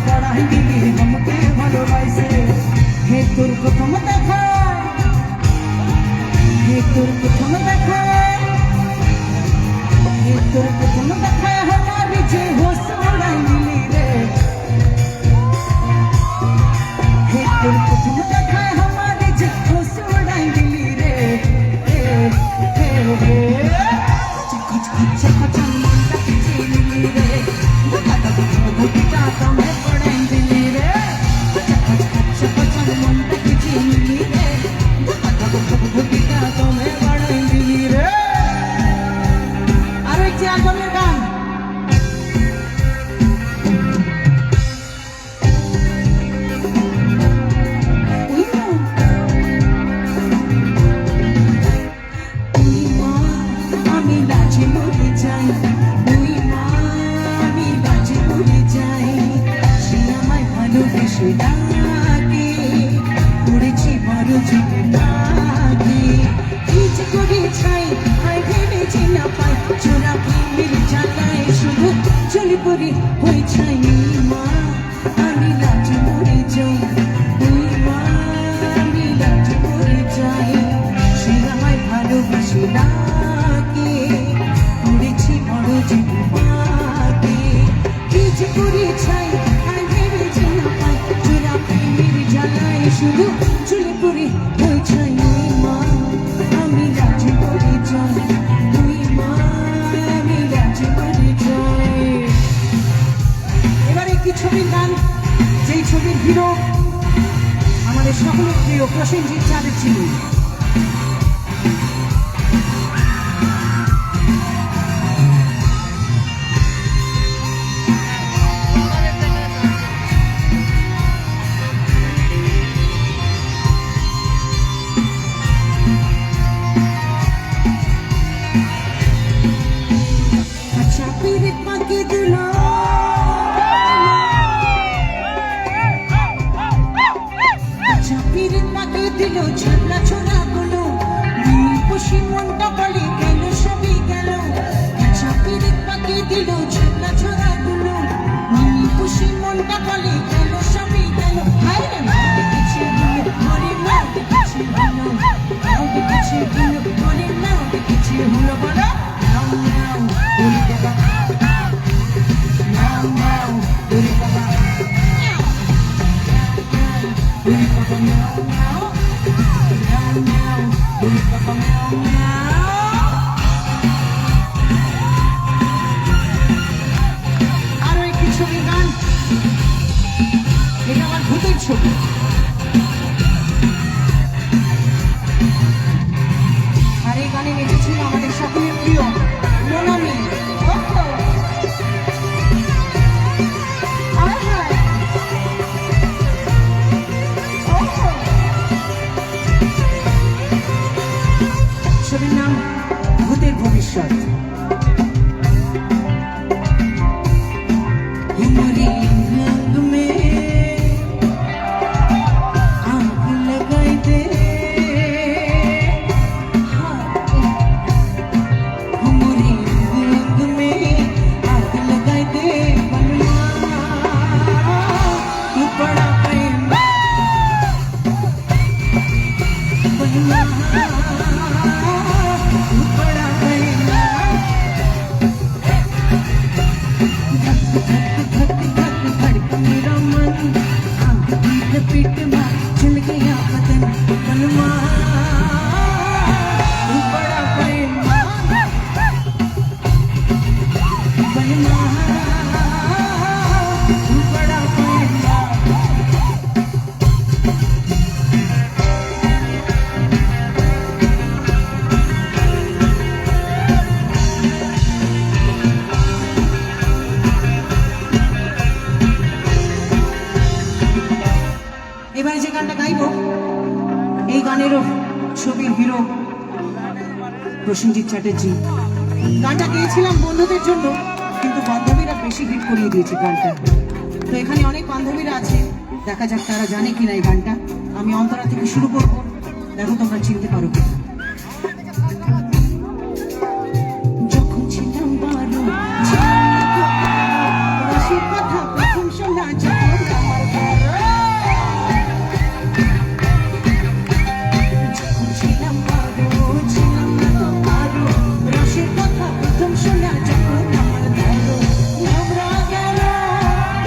পড়াই দিলি আমাকে ভালোবাসে হে তোর প্রথম দেখা হে তোর প্রথম দেখা হে তোর প্রথম দেখা আমার যে হোস উড়াই দিলি রে হে তোর প্রথম দেখা আমার যে হোস উড়াই দিলি রে পড়েছি বড় জীবনাকে কিচ করে ছাই হাই ভেবেছি না পাই চোরা প্রেমের জ্বালায় শুধু চলে পড়ি হয়ে ছাই মা আমি লাজ মরে যাই ওই মা আমি লাজ মরে যাই সে আমায় ভালোবাসে নাকে পড়েছি বড় জীবনাকে কিচ করে ছাই শুধু চলে পড়ে হয়ে যাই মা আমি রাজি করে যাই তুই মা আমি রাজি করে যাই। এবার একটি ছবির গান, যেই ছবির হিরো আমাদের সকলের প্রিয় প্রসেনজিৎ চ্যাটার্জি। ছড়া ছড়া গুলো খুশি মনটা বলে গেল সবই গেল চাপির পাখি দিল ছড়া ছড়া গুলো খুশি মনটা বলে গেল সবই গেল কিছু মনে না কিছু হলো কিছু হলো মনে না কিছু হলো বলো আরো একটি ছবি গান, এটা আমার ভূতের ছবি। আর এই গানে নেচেছিল আমাদের সকলের প্রিয় মোনামি। ছবির নাম ভূতের ভবিষ্যৎ। এবারে যে গানটা গাইব এই গানেরও ছবির হিরো প্রসেনজিৎ চ্যাটার্জি। গানটা গেয়েছিলাম বন্ধুদের জন্য, কিন্তু বান্ধবীরা বেশি হিট করিয়ে দিয়েছে গানটা। তো এখানে অনেক বান্ধবীরা আছে, দেখা যাক তারা জানে কিনা এই গানটা। আমি অন্তরা থেকে শুরু করব, দেখো তোমরা চিনতে পারো কিনা। যখন ছিলাম বারো কথা প্রথম শোনা যায় আমার যখন ছিলাম বারো, ছিলাম না তো কারো, রসের কথা প্রথম শোনা যখন আমার ধরো, নোংরা গেল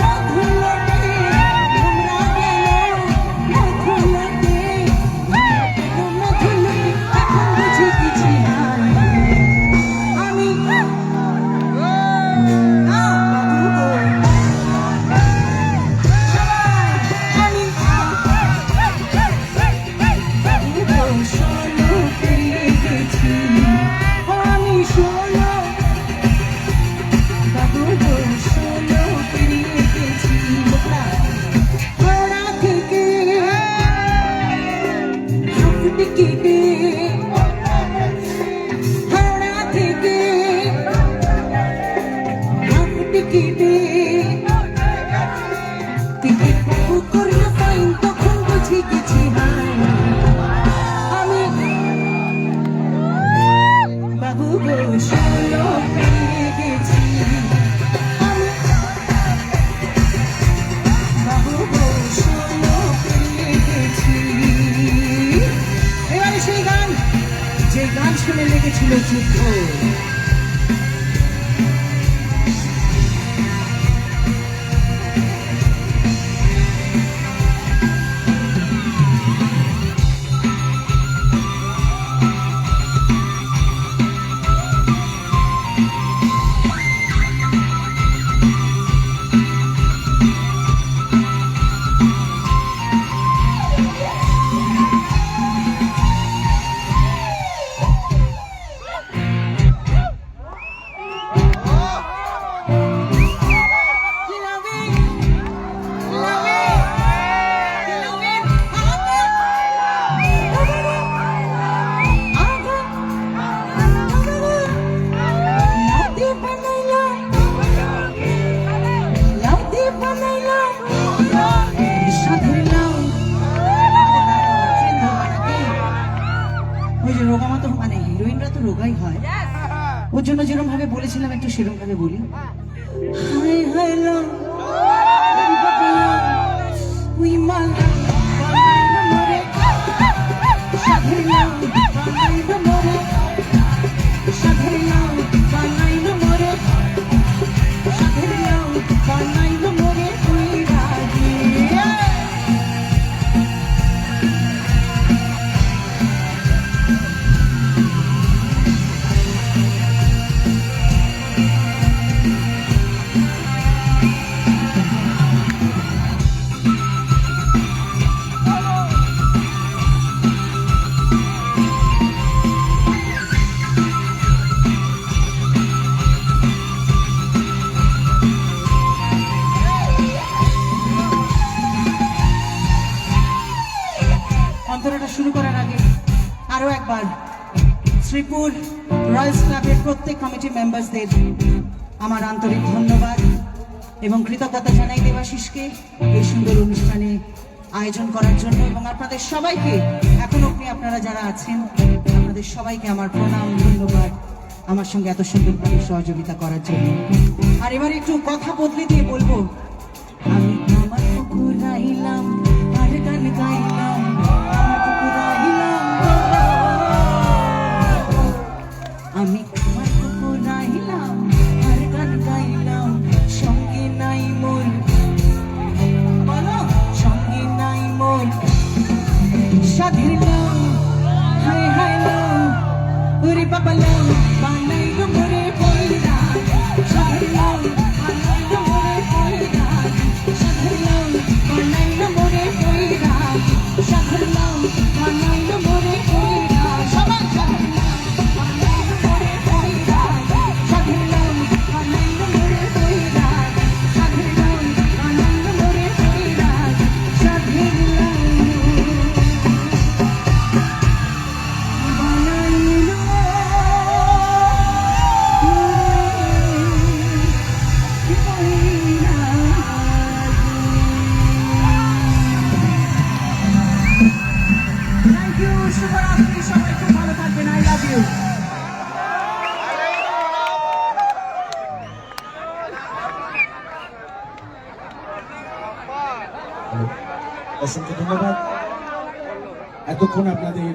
মধুলতে, নোংরা গেল মধুলতে, মধুলতে, এখন বুঝে গেছি হায় আমি যে গান শুনে লেগেছিল যুদ্ধ। রোগা মতো মানে হিরোইনরা তো রোগাই হয়, ওর জন্য যেরকম ভাবে বলেছিলাম একটু সেরকম ভাবে বলি। হাই হাই লাভ উই মাল মরে সাধনা বানাইব মরে সাধনা বানাইব মরে সাধনা বানাইব মরে তুই রাজি অন্তরাটা শুরু করার আগে আরো একবার শ্রীপুর রয়্যালস ক্লাবের প্রত্যেক কমিটি মেম্বারসদের আমার আন্তরিক ধন্যবাদ এবং কৃতজ্ঞতা জানাই দেবাশিসকে এই সুন্দর অনুষ্ঠানে আয়োজন করার জন্য এবং আপনাদের সবাইকে এখন অবধি আপনারা যারা আছেন আপনাদের সবাইকে আমার প্রণাম ধন্যবাদ আমার সঙ্গে এত সুন্দরভাবে সহযোগিতা করার জন্য। আর এবার একটু কথা বদলে দিয়ে বলবো, আমি আমার পুকুর রাইলাম আর গান গাইলাম, আমি আমার পুকুর রাইলাম আর গান গাইলাম, সঙ্গে নাই মোর বলো সঙ্গে নাই মোর সাধের নাম হায় হায় নাম ওরে বাবা নাম বানাইল মোরে পয়রা সাধের নাম বানাইল মোরে পয়রা অসংখ্য ধন্যবাদ। এতক্ষণ আপনাদের